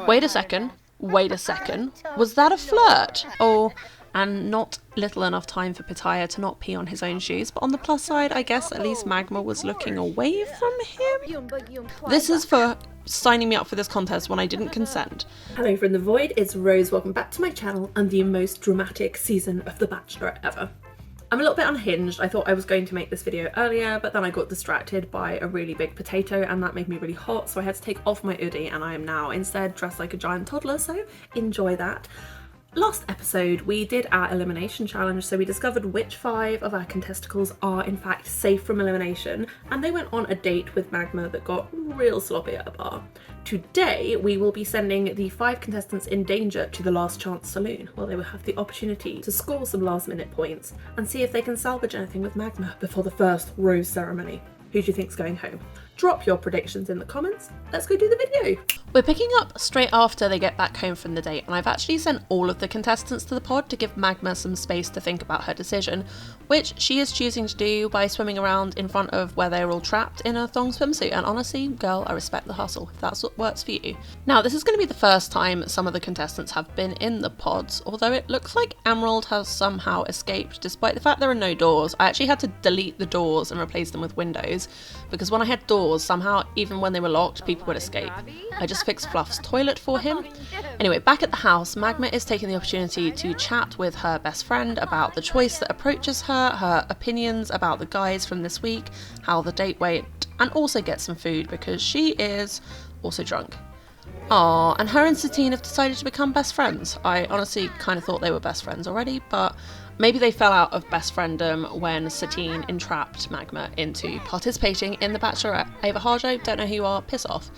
Wait a second. Wait a second. Was that a flirt? Oh, and not little enough time for Pitaya to not pee on his own shoes, but on the plus side, I guess at least Magma was looking away from him. This is for signing me up for this contest when I didn't consent. Hello from the void, it's Rose, welcome back to my channel and the most dramatic season of The Bachelorette ever. I'm a little bit unhinged. I thought I was going to make this video earlier, but then I got distracted by a really big potato and that made me really hot, so I had to take off my hoodie and I am now instead dressed like a giant toddler, so enjoy that. Last episode we did our elimination challenge, so we discovered which 5 of our contesticles are in fact safe from elimination, and they went on a date with Magma that got real sloppy at a bar. Today we will be sending the 5 contestants in danger to the Last Chance Saloon, where they will have the opportunity to score some last minute points and see if they can salvage anything with Magma before the first rose ceremony. Who do you think's going home? Drop your predictions in the comments. Let's go do the video. We're picking up straight after they get back home from the date, and I've actually sent all of the contestants to the pod to give Magma some space to think about her decision, which she is choosing to do by swimming around in front of where they're all trapped in a thong swimsuit. And honestly, girl, I respect the hustle, if that's what works for you. Now, this is going to be the first time some of the contestants have been in the pods, although it looks like Emerald has somehow escaped, despite the fact there are no doors. I actually had to delete the doors and replace them with windows, because when I had doors, somehow, even when they were locked, people would escape. I just fixed Fluff's toilet for him. Anyway, back at the house, Magma is taking the opportunity to chat with her best friend about the choice that approaches her, her opinions about the guys from this week, how the date went, and also get some food because she is also drunk. Aww, and her and Satine have decided to become best friends. I honestly kind of thought they were best friends already, but maybe they fell out of best friendom when Satine entrapped Magma into participating in The Bachelorette. Ava Harjo, don't know who you are, piss off.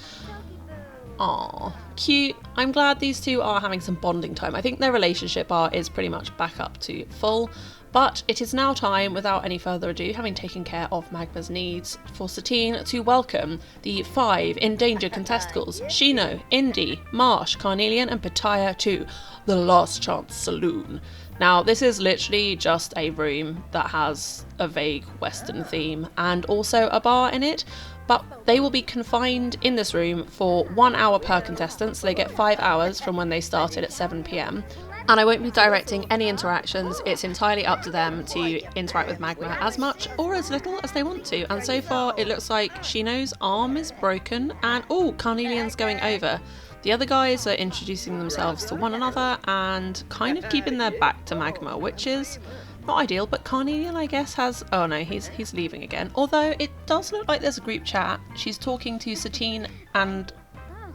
Aww, cute. I'm glad these two are having some bonding time. I think their relationship bar is pretty much back up to full, but it is now time, without any further ado, having taken care of Magma's needs, for Satine to welcome the 5 in danger contesticles, Schino, Indy, Marsh, Carnelian and Pitaya to the Last Chance Saloon. Now, this is literally just a room that has a vague Western theme and also a bar in it, but they will be confined in this room for 1 hour per contestant, so they get 5 hours from when they started at 7 PM. And I won't be directing any interactions, it's entirely up to them to interact with Magma as much or as little as they want to. And so far it looks like Schino's arm is broken and oh, Carnelian's going over. The other guys are introducing themselves to one another and kind of keeping their back to Magma, which is not ideal, but Carnelian, I guess, has... oh no, he's leaving again. Although it does look like there's a group chat. She's talking to Satine and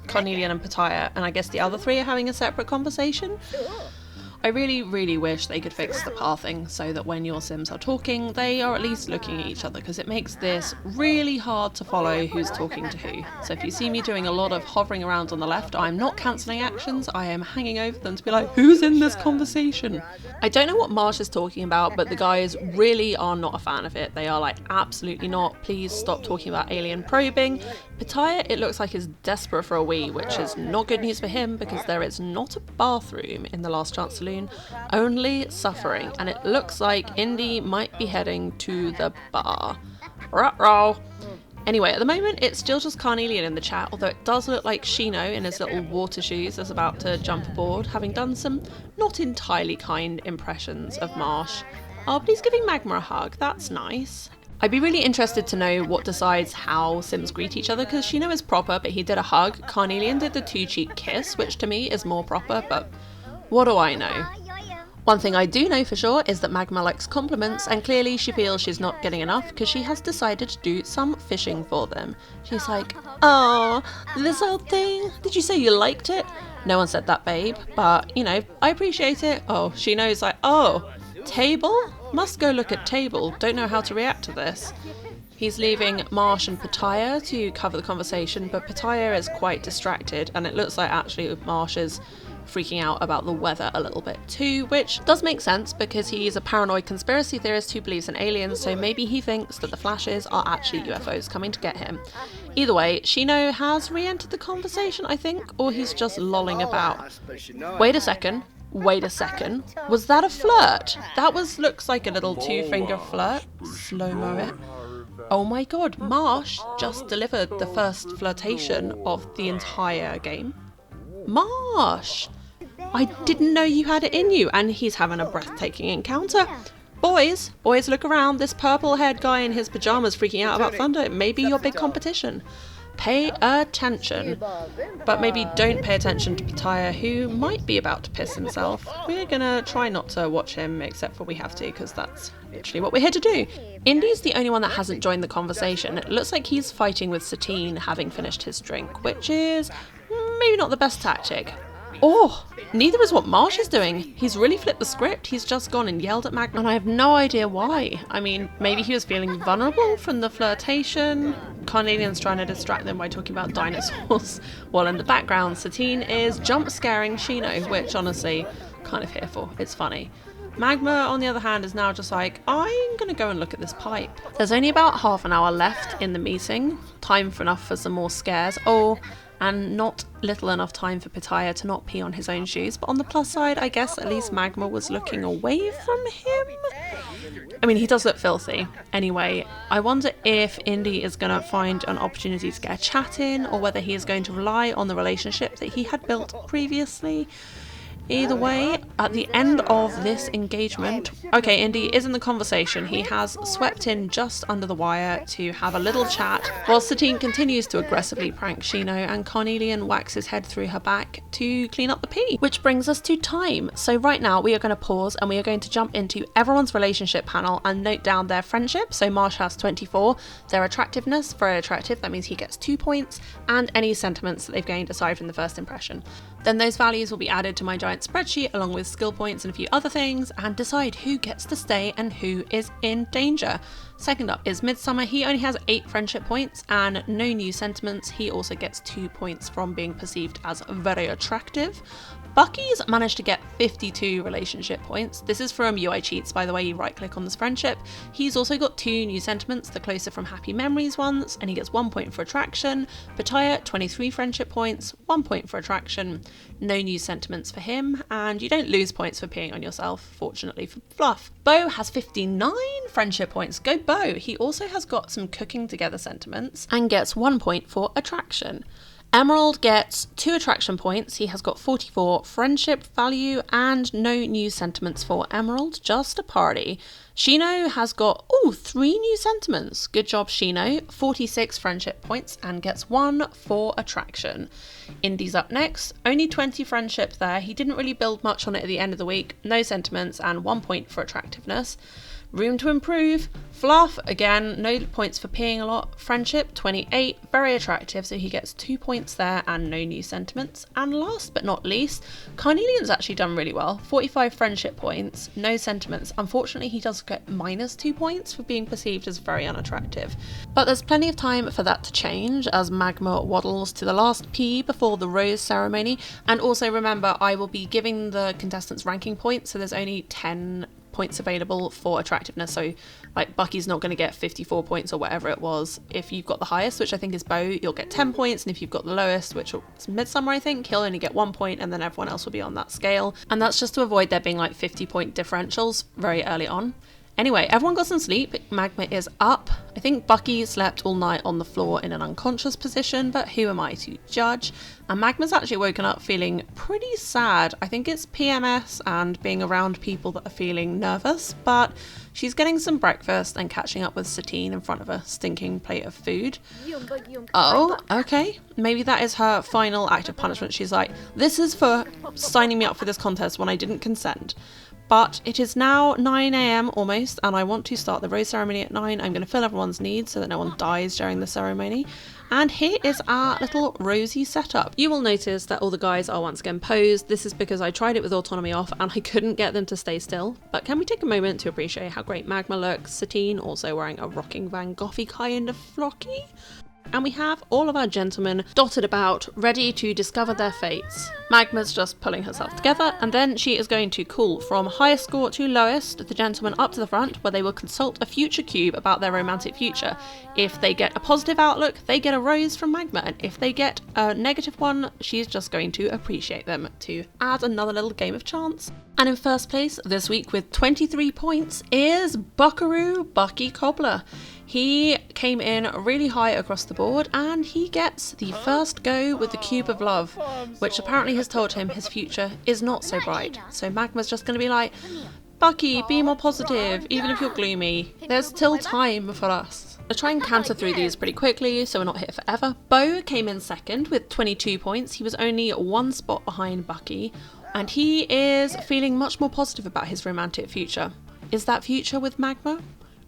Carnelian and Pitaya, and I guess the other 3 are having a separate conversation. I really, really wish they could fix the pathing so that when your Sims are talking, they are at least looking at each other, because it makes this really hard to follow who's talking to who. So if you see me doing a lot of hovering around on the left, I'm not cancelling actions, I am hanging over them to be like, who's in this conversation? I don't know what Marsh is talking about, but the guys really are not a fan of it. They are like, absolutely not, please stop talking about alien probing. Pitaya, it looks like, is desperate for a wee, which is not good news for him because there is not a bathroom in the Last Chance Saloon, only suffering, and it looks like Indy might be heading to the bar. Ruh-roh. Anyway, at the moment it's still just Carnelian in the chat, although it does look like Schino in his little water shoes is about to jump aboard, having done some not entirely kind impressions of Marsh. Oh, but he's giving Magma a hug, that's nice. I'd be really interested to know what decides how Sims greet each other, because Schino is proper, but he did a hug. Carnelian did the 2-cheek kiss, which to me is more proper, but what do I know? One thing I do know for sure is that Magma likes compliments, and clearly she feels she's not getting enough because she has decided to do some fishing for them. She's like, oh, this old thing, did you say you liked it? No one said that, babe, but, you know, I appreciate it. Oh, she knows, like, oh, table? Must go look at table, don't know how to react to this. He's leaving Marsh and Pitaya to cover the conversation, but Pitaya is quite distracted, and it looks like actually Marsh is freaking out about the weather a little bit too, which does make sense because he's a paranoid conspiracy theorist who believes in aliens, so maybe he thinks that the flashes are actually UFOs coming to get him. Either way, Schino has re-entered the conversation, I think, or he's just lolling about. Wait a second. Wait a second. Was that a flirt? That looks like a little 2-finger flirt. Slow-mo it. Oh my god, Marsh just delivered the first flirtation of the entire game. Marsh! I didn't know you had it in you, and he's having a breathtaking encounter. Boys, look around. This purple-haired guy in his pajamas freaking out about thunder. It may be your big competition. Pay attention. But maybe don't pay attention to Pitaya, who might be about to piss himself. We're gonna try not to watch him, except for we have to, because that's literally what we're here to do. Indy's the only one that hasn't joined the conversation. It looks like he's fighting with Satine, having finished his drink, which is maybe not the best tactic. Oh, neither is what Marsh is doing. He's really flipped the script. He's just gone and yelled at Magma, and I have no idea why. I mean, maybe he was feeling vulnerable from the flirtation. Carnelian's trying to distract them by talking about dinosaurs, while in the background, Satine is jump scaring Schino, which honestly, kind of here for. It's funny. Magma, on the other hand, is now just like, I'm gonna go and look at this pipe. There's only about half an hour left in the meeting. Time for enough for some more scares. Oh, and not little enough time for Pitaya to not pee on his own shoes. But on the plus side, I guess at least Magma was looking away from him. I mean, he does look filthy. Anyway, I wonder if Indy is going to find an opportunity to get a chat in, or whether he is going to rely on the relationship that he had built previously. Either way, at the end of this engagement, okay, Indy is in the conversation. He has swept in just under the wire to have a little chat, while Satine continues to aggressively prank Schino, and Carnelian whacks his head through her back to clean up the pee. Which brings us to time. So right now we are going to pause and we are going to jump into everyone's relationship panel and note down their friendship. So Marsh has 24, their attractiveness, very attractive, that means he gets 2 points, and any sentiments that they've gained aside from the first impression. Then those values will be added to my giant spreadsheet along with skill points and a few other things, and decide who gets to stay and who is in danger. Second up is Midsummer. He only has 8 friendship points and no new sentiments. He also gets 2 points from being perceived as very attractive. Bucky's managed to get 52 relationship points. This is from UI Cheats, by the way. You right click on this friendship. He's also got 2 new sentiments, the closer from Happy Memories ones, and he gets 1 point for attraction. Pitaya, 23 friendship points, 1 point for attraction. No new sentiments for him, and you don't lose points for peeing on yourself, fortunately for Fluff. Bo has 59 friendship points. Go Bo! He also has got some cooking together sentiments and gets 1 point for attraction. Emerald gets 2 attraction points. He has got 44 friendship value and no new sentiments for Emerald, just a party. Schino has got 3 new sentiments. Good job, Schino. 46 friendship points and gets 1 for attraction. Indy's up next. Only 20 friendship there. He didn't really build much on it at the end of the week. No sentiments and 1 point for attractiveness. Room to improve. Fluff, again, no points for peeing a lot. Friendship, 28, very attractive, so he gets 2 points there and no new sentiments. And last but not least, Carnelian's actually done really well. 45 friendship points, no sentiments. Unfortunately, he does get minus 2 points for being perceived as very unattractive. But there's plenty of time for that to change as Magma waddles to the last pee before the rose ceremony. And also remember, I will be giving the contestants ranking points, so there's only 10 points available for attractiveness. So like Bucky's not going to get 54 points or whatever it was. If you've got the highest, which I think is Bo, you'll get 10 points, and if you've got the lowest, which is Midsummer, I think, he'll only get 1 point, and then everyone else will be on that scale. And that's just to avoid there being like 50 point differentials very early on. Anyway, everyone got some sleep. Magma is up. I think Bucky slept all night on the floor in an unconscious position, but who am I to judge? And Magma's actually woken up feeling pretty sad. I think it's PMS and being around people that are feeling nervous, but she's getting some breakfast and catching up with Satine in front of a stinking plate of food. Oh, okay. Maybe that is her final act of punishment. She's like, this is for signing me up for this contest when I didn't consent. But it is now 9 AM almost, and I want to start the rose ceremony at 9. I'm going to fill everyone's needs so that no one dies during the ceremony. And here is our little rosy setup. You will notice that all the guys are once again posed. This is because I tried it with autonomy off and I couldn't get them to stay still. But can we take a moment to appreciate how great Magma looks? Satine also wearing a rocking Van Gogh-y kind of flocky. And we have all of our gentlemen dotted about, ready to discover their fates. Magma's just pulling herself together, and then she is going to call from highest score to lowest the gentlemen up to the front, where they will consult a future cube about their romantic future. If they get a positive outlook, they get a rose from Magma, and if they get a negative one, she's just going to appreciate them to add another little game of chance. And in first place this week with 23 points is Buckaroo Bucky Cobbler. He came in really high across the board and he gets the first go with the Cube of Love, which apparently has told him his future is not so bright. So Magma's just going to be like, Bucky, be more positive, even if you're gloomy. There's still time for us. I'll try and canter through these pretty quickly so we're not here forever. Beau came in second with 22 points. He was only one spot behind Bucky and he is feeling much more positive about his romantic future. Is that future with Magma?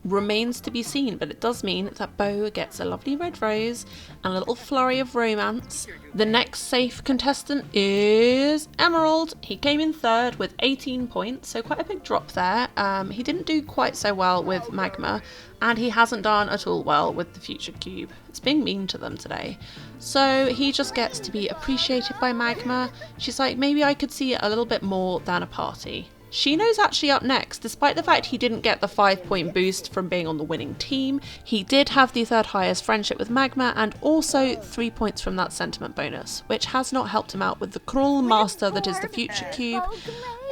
Remains to be seen, but it does mean that Beau gets a lovely red rose and a little flurry of romance. The next safe contestant is Emerald. He came in third with 18 points, so quite a big drop there. He didn't do quite so well with Magma, and he hasn't done at all well with the Future Cube. It's being mean to them today. So he just gets to be appreciated by Magma. She's like, maybe I could see a little bit more than a party. Schino's actually up next. Despite the fact he didn't get the 5-point boost from being on the winning team, he did have the third highest friendship with Magma and also 3 points from that sentiment bonus, which has not helped him out with the cruel master that is the Future Cube,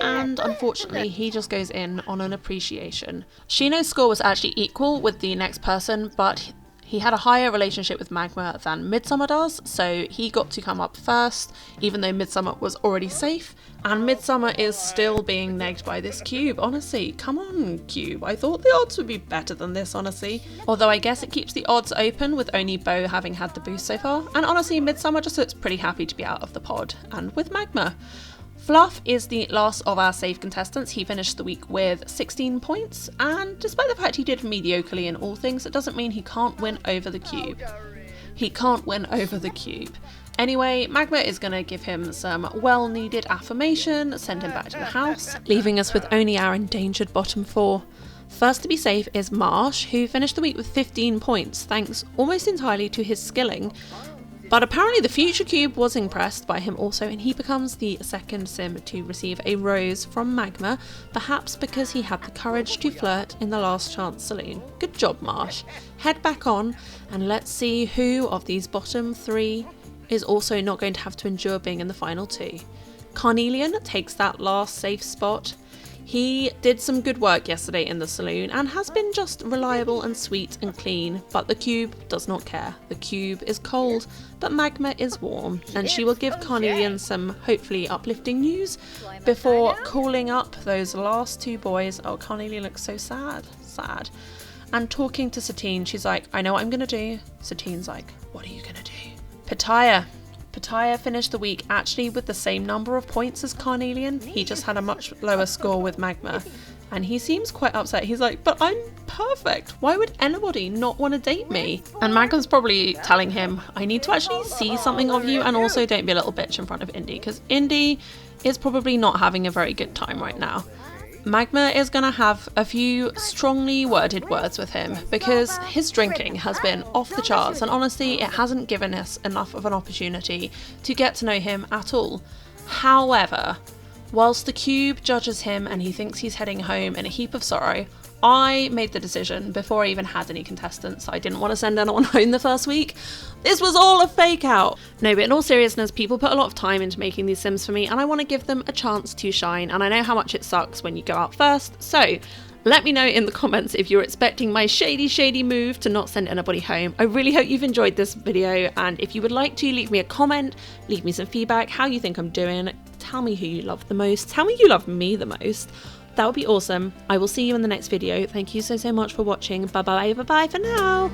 and unfortunately he just goes in on an appreciation. Schino's score was actually equal with the next person, but he had a higher relationship with Magma than Midsummer does, so he got to come up first, even though Midsummer was already safe, and Midsummer is still being negged by this cube. Honestly, come on, cube. I thought the odds would be better than this, honestly. Although I guess it keeps the odds open with only Beau having had the boost so far, and honestly, Midsummer just looks pretty happy to be out of the pod, and with Magma. Fluff is the last of our safe contestants. He finished the week with 16 points, and despite the fact he did mediocrely in all things, it doesn't mean he can't win over the cube. He can't win over the cube. Anyway, Magma is going to give him some well-needed affirmation, send him back to the house, leaving us with only our endangered bottom four. First to be safe is Marsh, who finished the week with 15 points, thanks almost entirely to his skilling. But apparently the Future Cube was impressed by him also, and he becomes the second sim to receive a rose from Magma, perhaps because he had the courage to flirt in the Last Chance Saloon. Good job, Marsh. Head back on, and let's see who of these bottom three is also not going to have to endure being in the final two. Carnelian takes that last safe spot. He did some good work yesterday in the saloon and has been just reliable and sweet and clean, but the cube does not care. The cube is cold, but Magma is warm, and she will give Carnelian some hopefully uplifting news before calling up those last two boys. Oh, Carnelian looks so sad, and talking to Satine. She's like, I know what I'm gonna do. Satine's like, what are you gonna do? Pitaya finished the week actually with the same number of points as Carnelian. He just had a much lower score with Magma, and he seems quite upset. He's like, but I'm perfect. Why would anybody not want to date me? And Magma's probably telling him, I need to actually see something of you, and also don't be a little bitch in front of Indy, because Indy is probably not having a very good time right now. Magma is going to have a few strongly worded words with him because his drinking has been off the charts, and honestly it hasn't given us enough of an opportunity to get to know him at all. However, whilst the cube judges him and he thinks he's heading home in a heap of sorrow, I made the decision before I even had any contestants. I didn't want to send anyone home the first week. This was all a fake out. No, but in all seriousness, people put a lot of time into making these sims for me, and I want to give them a chance to shine, and I know how much it sucks when you go out first, so let me know in the comments if you're expecting my shady move to not send anybody home. I really hope you've enjoyed this video, and if you would like to, leave me a comment, leave me some feedback, how you think I'm doing, tell me who you love the most, tell me you love me the most. That would be awesome. I will see you in the next video. Thank you so much for watching. Bye bye for now.